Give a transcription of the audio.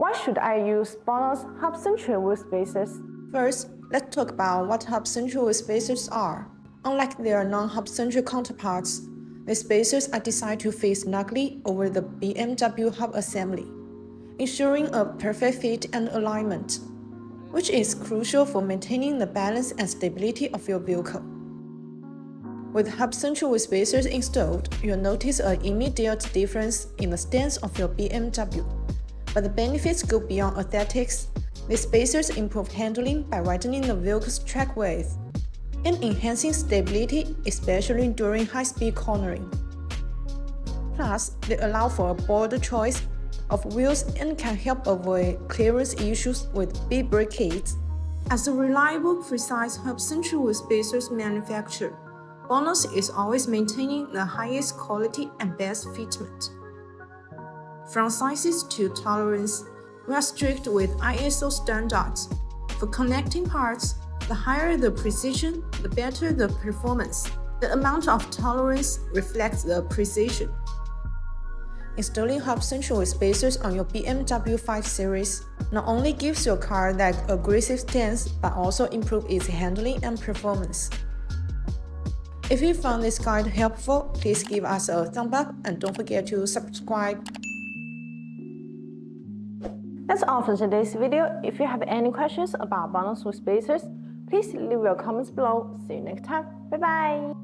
Why should I use BONOSS Hub-Centric wheel spacers? First, let's talk about what Hub-Centric wheel spacers are. Unlike their non-Hub-Centric counterparts, these spacers are designed to fit snugly over the BMW hub assembly, ensuring a perfect fit and alignment, which is crucial for maintaining the balance and stability of your vehicle. With Hub-Centric wheel spacers installed, you'll notice an immediate difference in the stance of your BMW. But the benefits go beyond aesthetics. These spacers improve handling by widening the vehicle's track width and enhancing stability, especially during high-speed cornering. Plus, they allow for a bolder choice of wheels and can help avoid clearance issues with big brake kits. As a reliable, precise Hub-Centric wheel spacers manufacturer, BONOSS is always maintaining the highest quality and best fitment. From sizes to tolerance, we are strict with ISO standards. For connecting parts, the higher the precision, the better the performance. The amount of tolerance reflects the precision. Installing Hub-Centric wheel spacers on your BMW 5 Series not only gives your car that aggressive stance but also improves its handling and performance. If you found this guide helpful, please give us a thumbs up and don't forget to subscribe. That's all for today's video. If you have any questions about BONOSS wheel spacers, please leave your comments below. See you next time. Bye bye.